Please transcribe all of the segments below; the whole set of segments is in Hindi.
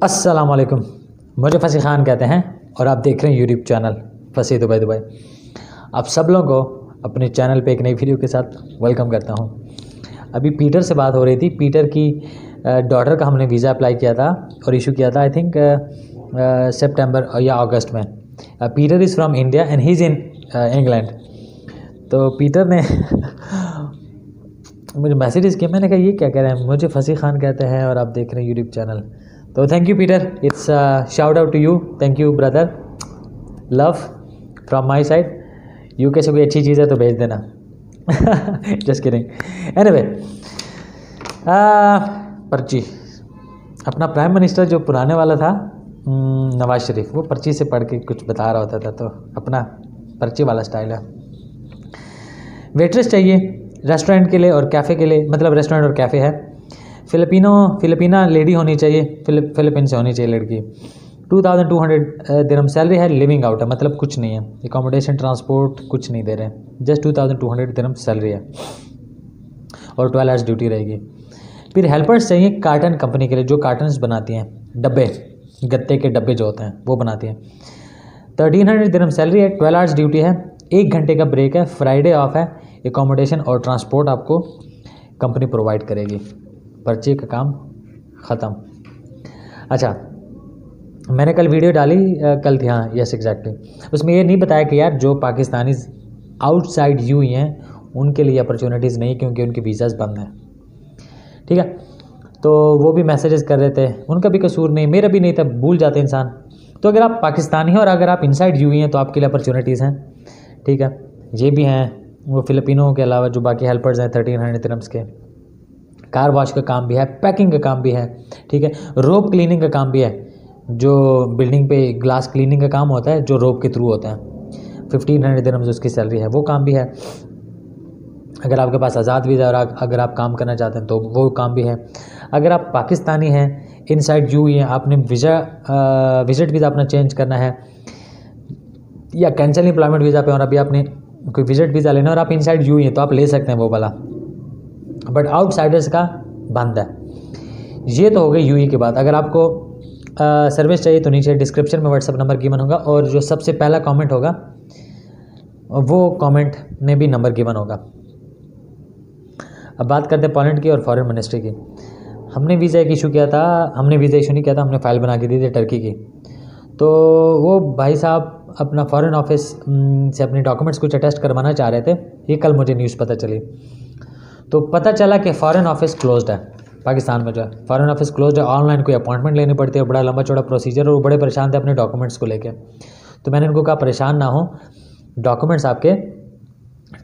अस्सलाम वालेकुम। मुझे फसी खान कहते हैं और आप देख रहे हैं यूट्यूब चैनल फसी दुबई दुबई। आप सब लोगों को अपने चैनल पे एक नई वीडियो के साथ वेलकम करता हूं। अभी पीटर से बात हो रही थी। पीटर की डॉटर का हमने वीज़ा अप्लाई किया था और इशू किया था आई थिंक सितंबर या अगस्त में। Peter is from India and he is in England. तो पीटर ने मुझे मैसेजेस किया। मैंने कहा ये क्या कह रहे हैं, मुझे फसी खान कहते हैं और आप देख रहे हैं यूट्यूब चैनल। तो thank you Peter, it's shout out to you. Thank you brother, love from my side. UK से कोई अच्छी चीज़ है तो भेज देना। Just kidding. एनीवे, पर्ची। अपना प्राइम मिनिस्टर जो पुराने वाला था नवाज शरीफ, वो पर्ची से पढ़ के कुछ बता रहा होता था, तो अपना पर्ची वाला स्टाइल है। वेट्रेस चाहिए रेस्टोरेंट के लिए और कैफ़े के लिए, मतलब रेस्टोरेंट और कैफ़े है। फिलिपिना लेडी होनी चाहिए, फिलिपीन से होनी चाहिए लड़की। 2200 दिरहम सैलरी है, लिविंग आउट है, मतलब कुछ नहीं है, एकोमोडेशन ट्रांसपोर्ट कुछ नहीं दे रहे हैं, जस्ट 2200 दिरहम सैलरी है और 12 आवर्स ड्यूटी रहेगी। फिर हेल्पर्स चाहिए कार्टन कंपनी के लिए, जो कार्टन्स बनाती हैं, डब्बे, गत्ते के डब्बे जो होते हैं वो बनाती हैं। 1300 दिरहम सैलरी है, 12 आवर्स ड्यूटी है, 1 घंटे का ब्रेक है, फ्राइडे ऑफ है, एकोमोडेशन और ट्रांसपोर्ट आपको कंपनी प्रोवाइड करेगी। पर्ची का काम ख़त्म। अच्छा, मैंने कल वीडियो डाली, कल थी, हाँ यस एग्जैक्टली। उसमें ये नहीं बताया कि यार जो पाकिस्तानी आउटसाइड यूई हैं उनके लिए अपॉर्चुनिटीज़ नहीं, क्योंकि उनके वीज़ाज़ बंद हैं। ठीक है, तो वो भी मैसेजेस कर रहे थे, उनका भी कसूर नहीं, मेरा भी नहीं था, भूल जाते इंसान। तो अगर आप पाकिस्तानी हैं और अगर आप इनसाइड यूई हैं तो आपके लिए अपॉर्चुनिटीज़ हैं। ठीक है, ये भी हैं। वो फिलिपिनों के अलावा जो बाकी हेल्पर्स हैं 1300 दिरहम्स के, कार वॉश का काम भी है, पैकिंग का काम भी है। ठीक है, रोप क्लीनिंग का काम भी है, जो बिल्डिंग पे ग्लास क्लीनिंग का काम होता है जो रोप के थ्रू होता है। 1500 दिरहम्स उसकी सैलरी है, वो काम भी है। अगर आपके पास आज़ाद वीज़ा और अगर आप काम करना चाहते हैं तो वो काम भी है। अगर आप पाकिस्तानी हैं, इनसाइड यू ही हैं, आपने विजिट वीज़ा अपना चेंज करना है या कैंसल एम्प्लॉयमेंट वीज़ा पे और अभी आपने कोई विजिट वीज़ा लेना और आप इनसाइड यू ही हैं तो आप ले सकते हैं वो वाला, बट आउटसाइडर्स का बंद है। ये तो हो गई यूई के बाद। अगर आपको सर्विस चाहिए तो नीचे डिस्क्रिप्शन में व्हाट्सअप नंबर गिवन होगा और जो सबसे पहला कमेंट होगा वो कमेंट में भी नंबर गिवन होगा। अब बात करते हैं पोलैंड की और फॉरेन मिनिस्ट्री की। हमने वीज़ा एक इशू किया था, हमने वीज़ा इशू नहीं किया था, हमने फ़ाइल बना के दी थी टर्की की। तो वो भाई साहब अपना फॉरेन ऑफिस से अपने डॉक्यूमेंट्स कुछ अटेस्ट करवाना चाह रहे थे। ये कल मुझे न्यूज़ पता चली, तो पता चला कि फ़ॉरेन ऑफिस क्लोज्ड है पाकिस्तान में। जो है फ़ॉरेन ऑफिस क्लोज्ड है, ऑनलाइन कोई अपॉइंटमेंट लेनी पड़ती है, बड़ा लंबा चौड़ा प्रोसीजर, और वो बड़े परेशान थे अपने डॉक्यूमेंट्स को लेके। तो मैंने उनको कहा परेशान ना हो, डॉक्यूमेंट्स आपके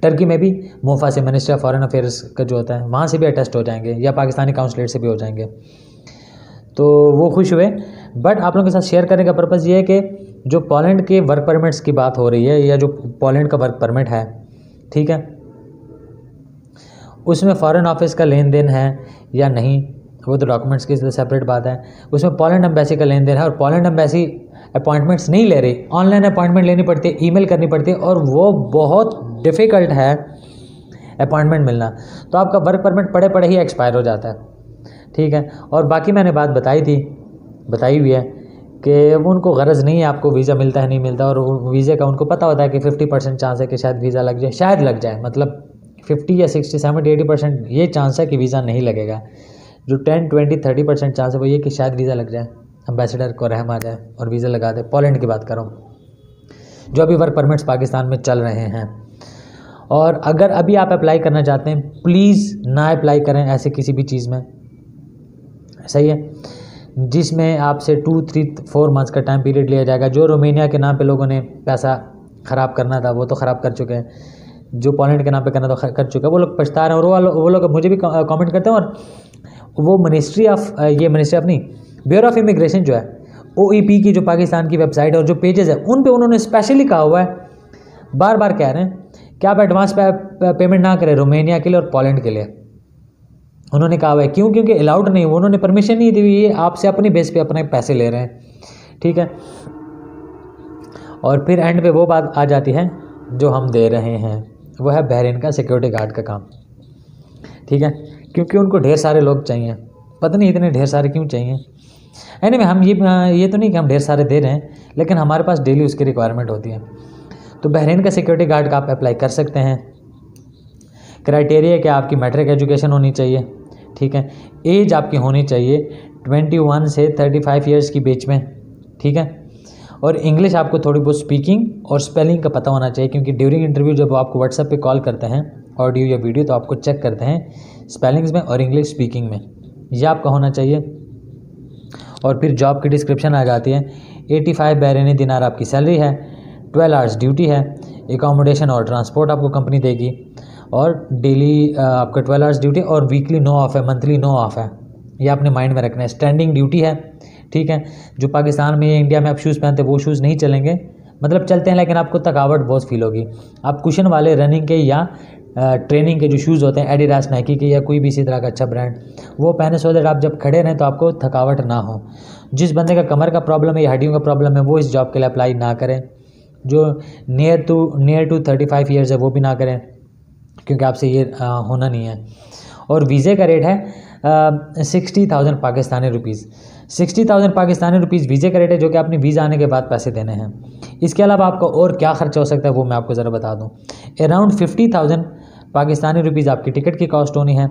टर्की में भी मोफा से, मिनिस्ट्री ऑफ फॉरेन अफेयर्स का जो होता है, वहाँ से भी अटेस्ट हो जाएंगे या पाकिस्तानी काउंसलेट से भी हो जाएंगे। तो वो खुश हुए। बट आप लोगों के साथ शेयर करने का पर्पज़ ये है कि जो पोलैंड के वर्क परमिट्स की बात हो रही है या जो पोलैंड का वर्क परमिट है, ठीक है, उसमें फ़ॉरेन ऑफिस का लेन देन है या नहीं, वो तो डॉक्यूमेंट्स की सेपरेट बात है। उसमें पोलैंड एम्बेसी का लेन देन है और पोलैंड एम्बेसी अपॉइंटमेंट्स नहीं ले रही, ऑनलाइन अपॉइंटमेंट लेनी पड़ती है, ईमेल करनी पड़ती है, और वो बहुत डिफ़िकल्ट है अपॉइंटमेंट मिलना। तो आपका वर्क परमिट पड़े पड़े ही एक्सपायर हो जाता है। ठीक है, और बाकी मैंने बात बताई हुई है कि उनको गरज नहीं है आपको वीज़ा मिलता है नहीं मिलता, और वीज़े का उनको पता होता है कि 50% चांस है कि शायद वीज़ा लग जाए, शायद लग जाए, मतलब 50 या 60, 70, 80% ये चांस है कि वीज़ा नहीं लगेगा। जो 10, 20, 30% चांस है वो ये कि शायद वीज़ा लग जाए, एम्बेसडर को रहम आ जाए और वीज़ा लगा दे। पोलैंड की बात करो, जो अभी वर्क परमिट्स पाकिस्तान में चल रहे हैं। और अगर अभी आप अप्लाई करना चाहते हैं, प्लीज़ ना अप्लाई करें ऐसे किसी भी चीज़ में, सही है, जिसमें आपसे 2, 3, 4 मंथ्स का टाइम पीरियड लिया जाएगा। जो रोमेनिया के नाम पे लोगों ने पैसा ख़राब करना था वो तो ख़राब कर चुके हैं, जो पोलैंड के नाम पे करना था कर चुका है, वो लोग पछता रहे हैं। और वो लोग मुझे भी कमेंट करते हैं। और वो मिनिस्ट्री ऑफ नहीं, ब्यूरो ऑफ इमिग्रेशन जो है, OEP की जो पाकिस्तान की वेबसाइट और जो पेजेस है उन पे उन्होंने स्पेशली कहा हुआ है, बार बार कह रहे हैं कि आप एडवांस पेमेंट ना करें रोमेनिया के लिए और पोलैंड के लिए। उन्होंने कहा हुआ है क्यों, क्योंकि अलाउड नहीं, उन्होंने परमिशन नहीं दी हुई, ये आपसे अपनी बेस पे अपने पैसे ले रहे हैं। ठीक है, और फिर एंड पे वो बात आ जाती है जो हम दे रहे हैं, वो है बहरीन का सिक्योरिटी गार्ड का काम। ठीक है, क्योंकि उनको ढेर सारे लोग चाहिए, पता नहीं इतने ढेर सारे क्यों चाहिए। एनीवे हम ये तो नहीं कि हम ढेर सारे दे रहे हैं, लेकिन हमारे पास डेली उसकी रिक्वायरमेंट होती है। तो बहरीन का सिक्योरिटी गार्ड का आप अप्लाई कर सकते हैं। क्राइटेरिया क्या, आपकी मैट्रिक एजुकेशन होनी चाहिए, ठीक है। एज आपकी होनी चाहिए 21 से 35 ईयर्स की बीच में, ठीक है। और इंग्लिश आपको थोड़ी बहुत स्पीकिंग और स्पेलिंग का पता होना चाहिए, क्योंकि ड्यूरिंग इंटरव्यू जब आपको व्हाट्सएप पे कॉल करते हैं ऑडियो या वीडियो, तो आपको चेक करते हैं स्पेलिंग्स में और इंग्लिश स्पीकिंग में, ये आपका होना चाहिए। और फिर जॉब की डिस्क्रिप्शन आ जाती है। 85 बहरीनी दिनार आपकी सैलरी है, 12 आवर्स ड्यूटी है, एकोमोडेशन और ट्रांसपोर्ट आपको कंपनी देगी, और डेली आपका 12 आवर्स ड्यूटी और वीकली नो ऑफ है, मंथली नो ऑफ है, ये आपने माइंड में रखना है। स्टैंडिंग ड्यूटी है, ठीक है। जो पाकिस्तान में या इंडिया में आप शूज़ पहनते हैं वो शूज़ नहीं चलेंगे, मतलब चलते हैं लेकिन आपको थकावट बहुत फील होगी। आप कुशन वाले रनिंग के या ट्रेनिंग के जो शूज़ होते हैं एडिडास, नाइकी के या कोई भी इसी तरह का अच्छा ब्रांड, वो पहने, सो दैट आप जब खड़े रहें तो आपको थकावट ना हो। जिस बंदे का कमर का प्रॉब्लम है या हड्डियों का प्रॉब्लम है वो इस जॉब के लिए अप्लाई ना करें। जो नियर टू 35 ईयर्स है वो भी ना करें, क्योंकि आपसे ये होना नहीं है। और वीज़े का रेट है 60,000 पाकिस्तानी रुपीज़। 60,000 पाकिस्तानी रुपीज़ वीज़े का रेट है, जो कि आपने वीज़ा आने के बाद पैसे देने हैं। इसके अलावा आपका और क्या खर्चा हो सकता है वो मैं आपको ज़रा बता दूं। अराउंड 50,000 पाकिस्तानी रुपीज़ आपकी टिकट की कॉस्ट होनी है,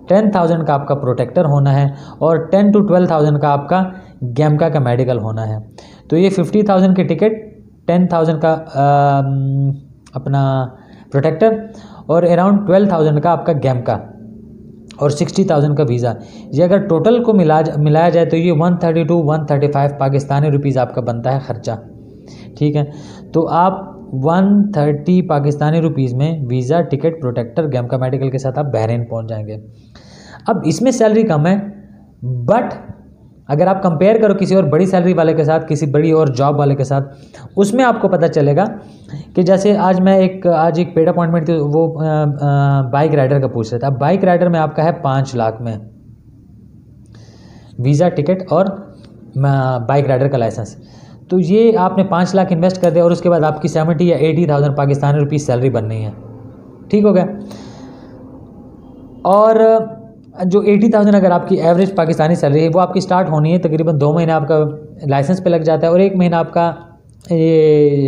10,000 का आपका प्रोटेक्टर होना है, और 10 to 12,000 का आपका गैमका का मेडिकल होना है। तो ये 50,000 की टिकट, 10,000 का अपना प्रोटेक्टर, और अराउंड 12,000 का आपका गैमका, और 60,000 का वीज़ा। ये अगर टोटल को मिलाया जाए तो ये 130 to 135 पाकिस्तानी रुपीज़ आपका बनता है ख़र्चा, ठीक है। तो आप 130 पाकिस्तानी रुपीज़ में वीज़ा, टिकट, प्रोटेक्टर, गैमका मेडिकल के साथ आप बहरीन पहुंच जाएंगे। अब इसमें सैलरी कम है, बट अगर आप कंपेयर करो किसी और बड़ी सैलरी वाले के साथ, किसी बड़ी और जॉब वाले के साथ, उसमें आपको पता चलेगा कि जैसे आज एक पेड अपॉइंटमेंट थी, वो बाइक राइडर का पूछ रहा था। अब बाइक राइडर में आपका है 5 लाख में वीज़ा, टिकट और बाइक राइडर का लाइसेंस। तो ये आपने 5 लाख इन्वेस्ट कर दिया और उसके बाद आपकी 70 या 80,000 पाकिस्तानी रुपीज़ सैलरी बननी है, ठीक हो गया। और जो 80,000 अगर आपकी एवरेज पाकिस्तानी सैलरी है, वो आपकी स्टार्ट होनी है तकरीबन 2 महीने आपका लाइसेंस पे लग जाता है, और 1 महीना आपका ये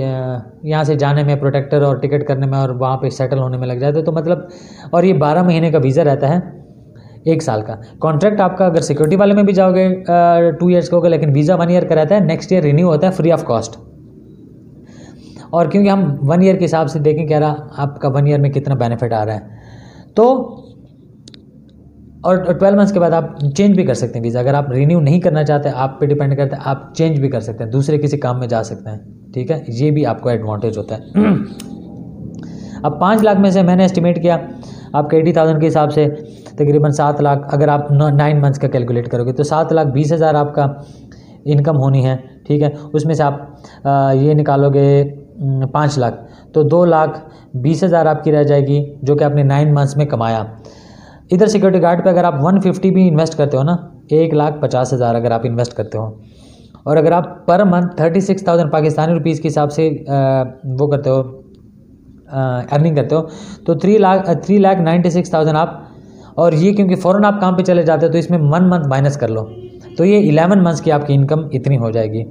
यहाँ से जाने में, प्रोटेक्टर और टिकट करने में और वहाँ पे सेटल होने में लग जाता है। तो मतलब, और ये 12 महीने का वीज़ा रहता है, 1 साल का कॉन्ट्रैक्ट आपका। अगर सिक्योरिटी वाले में भी जाओगे 2 ईयर्स का होगा, लेकिन वीज़ा 1 ईयर का रहता है, नेक्स्ट ईयर रिन्यू होता है फ्री ऑफ कॉस्ट। और क्योंकि हम 1 ईयर के हिसाब से देखें कह रहा आपका 1 ईयर में कितना बेनिफिट आ रहा है, तो और 12 मंथ्स के बाद आप चेंज भी कर सकते हैं वीज़ा। अगर आप रिन्यू नहीं करना चाहते, आप पे डिपेंड करता है, आप चेंज भी कर सकते हैं, दूसरे किसी काम में जा सकते हैं, ठीक है। ये भी आपको एडवांटेज होता है। अब 5 लाख में से मैंने एस्टिमेट किया आपके 80,000 के हिसाब से तकरीबन 7 लाख, अगर आप 9 मंथ्स का कैलकुलेट करोगे तो 7,20,000 आपका इनकम होनी है, ठीक है। उसमें से आप ये निकालोगे 5 लाख, तो 2,20,000 आपकी रह जाएगी, जो कि आपने 9 मंथ्स में कमाया। इधर सिक्योरिटी गार्ड पे अगर आप 150 भी इन्वेस्ट करते हो ना, 1,50,000 अगर आप इन्वेस्ट करते हो, और अगर आप पर मंथ 36,000 पाकिस्तानी रुपीज़ के हिसाब से वो करते हो, अर्निंग करते हो, तो 3,96,000 आप, और ये क्योंकि फ़ौरन आप काम पे चले जाते हो तो इसमें 1 मंथ माइनस कर लो, तो ये 11 मंथ्स की आपकी इनकम इतनी हो जाएगी।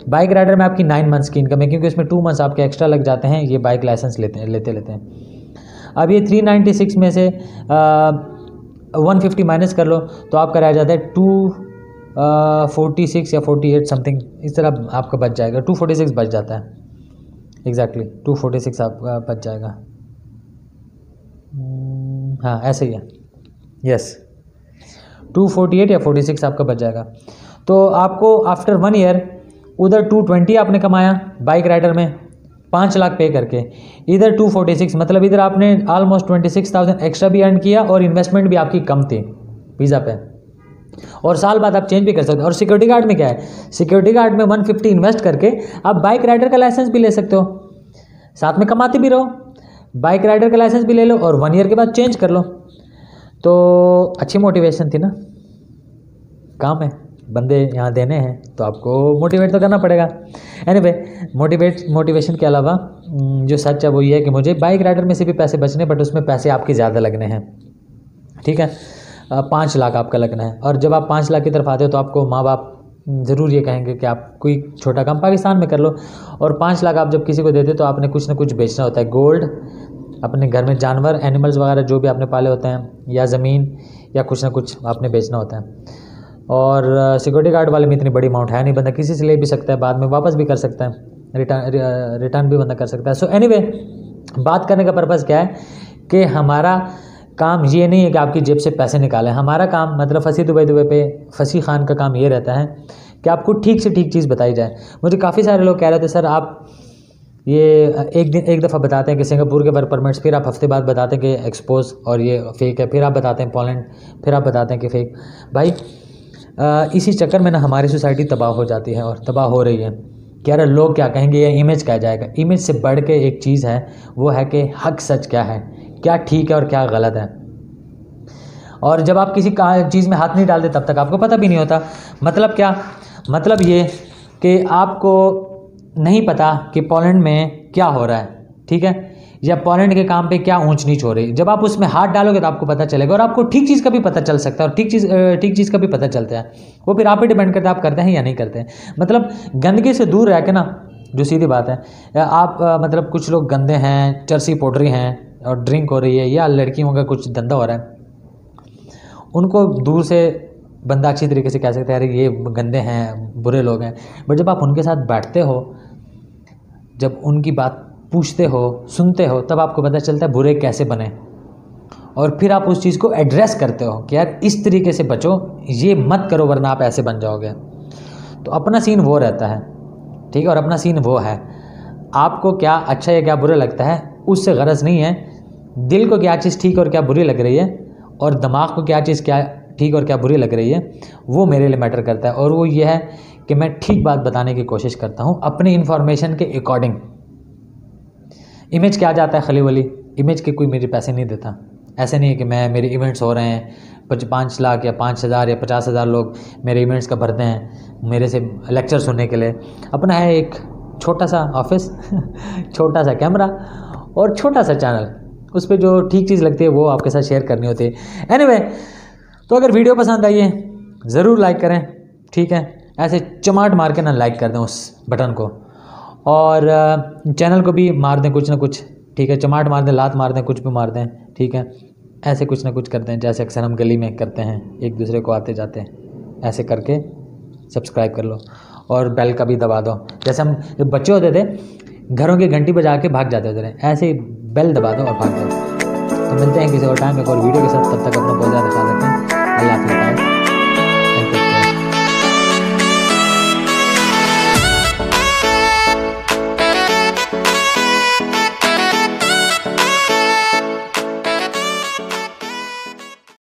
बाइक राइडर में आपकी 9 मंथ्स की इनकम है, क्योंकि इसमें 2 मंथ्स आपके एक्स्ट्रा लग जाते हैं, ये बाइक लाइसेंस लेते हैं। अब ये 396 में से 150 माइनस कर लो तो आपका रह जाता है 246 या 48 समथिंग, इस तरह आपका बच जाएगा। 246 बच जाता है, एग्जैक्टली 246 आपका बच जाएगा। हाँ ऐसे ही है, यस 248 या 46 आपका बच जाएगा। तो आपको आफ्टर 1 ईयर उधर 220 आपने कमाया बाइक राइडर में 5 लाख पे करके, इधर 246, मतलब इधर आपने ऑलमोस्ट 26,000 एक्स्ट्रा भी अर्न किया, और इन्वेस्टमेंट भी आपकी कम थी वीज़ा पे, और साल बाद आप चेंज भी कर सकते हो। और सिक्योरिटी गार्ड में क्या है, सिक्योरिटी गार्ड में 150 इन्वेस्ट करके आप बाइक राइडर का लाइसेंस भी ले सकते हो, साथ में कमाते भी रहो, बाइक राइडर का लाइसेंस भी ले लो और 1 ईयर के बाद चेंज कर लो। तो अच्छी मोटिवेशन थी ना, काम है, बंदे यहाँ देने हैं तो आपको मोटिवेट तो करना पड़ेगा। एनीवे मोटिवेशन के अलावा जो सच है वो ये है कि मुझे बाइक राइडर में से भी पैसे बचने, बट उसमें पैसे आपके ज़्यादा लगने हैं, ठीक है। 5 लाख आपका लगना है, और जब आप 5 लाख की तरफ आते हो तो आपको माँ बाप ज़रूर ये कहेंगे कि आप कोई छोटा काम पाकिस्तान में कर लो। और 5 लाख आप जब किसी को देते तो आपने कुछ ना कुछ बेचना होता है, गोल्ड, अपने घर में जानवर, एनिमल्स वगैरह जो भी आपने पाले होते हैं, या ज़मीन, या कुछ ना कुछ आपने बेचना होता है। और सिक्योरिटी गार्ड वाले में इतनी बड़ी अमाउंट है नहीं, बंदा किसी से ले भी सकता है, बाद में वापस भी कर सकता है, रिटर्न भी बंदा कर सकता है। सो एनीवे, बात करने का पर्पज़ क्या है कि हमारा काम ये नहीं है कि आपकी जेब से पैसे निकालें। हमारा काम मतलब फंसी दुबई पे फंसी खान का काम ये रहता है कि आपको ठीक से ठीक चीज़ बताई जाए। मुझे काफ़ी सारे लोग कह रहे थे सर आप ये एक दफ़ा बताते हैं कि सिंगापुर के वर्क परमिट्स, फिर आप हफ्ते बाद बताते हैं कि एक्सपोज और ये फेक है, फिर आप बताते हैं पोलैंड, फिर आप बताते हैं कि फेक। भाई इसी चक्कर में ना हमारी सोसाइटी तबाह हो जाती है और तबाह हो रही है। कह रहे लोग क्या कहेंगे, ये इमेज कह जाएगा। इमेज से बढ़ के एक चीज़ है, वो है कि हक सच क्या है, क्या ठीक है और क्या गलत है। और जब आप किसी चीज़ में हाथ नहीं डालते तब तक आपको पता भी नहीं होता। मतलब क्या, मतलब ये कि आपको नहीं पता कि पोलैंड में क्या हो रहा है, ठीक है, या पोलैंड के काम पे क्या ऊंच नीच हो रही है। जब आप उसमें हाथ डालोगे तो आपको पता चलेगा, और आपको ठीक चीज़ का भी पता चल सकता है, और ठीक चीज़ का भी पता चलता है। वो फिर आप पे डिपेंड करता है आप करते हैं या नहीं करते हैं। मतलब गंदगी से दूर रह के ना, जो सीधी बात है, आप मतलब कुछ लोग गंदे हैं, चरसी पोटरी हैं और ड्रिंक हो रही है, या लड़कियों का कुछ धंधा हो रहा है, उनको दूर से बंदा अच्छी तरीके से कह सकता है अरे ये गंदे हैं, बुरे लोग हैं। बट जब आप उनके साथ बैठते हो, जब उनकी बात पूछते हो, सुनते हो, तब आपको पता चलता है बुरे कैसे बने, और फिर आप उस चीज़ को एड्रेस करते हो कि यार इस तरीके से बचो, ये मत करो वरना आप ऐसे बन जाओगे। तो अपना सीन वो रहता है, ठीक है, और अपना सीन वो है, आपको क्या अच्छा या क्या बुरा लगता है उससे गरज नहीं है। दिल को क्या चीज़ ठीक और क्या बुरी लग रही है, और दिमाग को क्या चीज़ क्या ठीक और क्या बुरी लग रही है, वो मेरे लिए मैटर करता है। और वो ये है कि मैं ठीक बात बताने की कोशिश करता हूँ अपनी इन्फॉर्मेशन के अकॉर्डिंग। इमेज क्या जाता है खली वली, इमेज के कोई मेरे पैसे नहीं देता। ऐसे नहीं है कि मेरे इवेंट्स हो रहे हैं, 5 लाख या 5,000 या 50,000 लोग मेरे इवेंट्स का भरते हैं मेरे से लेक्चर सुनने के लिए। अपना है एक छोटा सा ऑफिस छोटा सा कैमरा और छोटा सा चैनल, उस पर जो ठीक चीज़ लगती है वो आपके साथ शेयर करनी होती है। एनीवे, तो अगर वीडियो पसंद आई है ज़रूर लाइक करें, ठीक है, ऐसे चमाट मार के ना लाइक कर दें उस बटन को, और चैनल को भी मार दें कुछ ना कुछ, ठीक है, चमाट मार दें, लात मार दें, कुछ भी मार दें, ठीक है, ऐसे कुछ ना कुछ करते हैं जैसे अक्सर हम गली में करते हैं, एक दूसरे को आते जाते हैं, ऐसे करके सब्सक्राइब कर लो और बेल का भी दबा दो। जैसे हम जब बच्चे होते थे घरों की घंटी बजा के भाग जाते थे, ऐसे ही बेल दबा दो और भाग जाओ। तो मिलते हैं किसी और टाइम एक और वीडियो के साथ, तब तक अपना बहुत ज़्यादा ख्याल रखें। अल्लाह हाफ़िज़।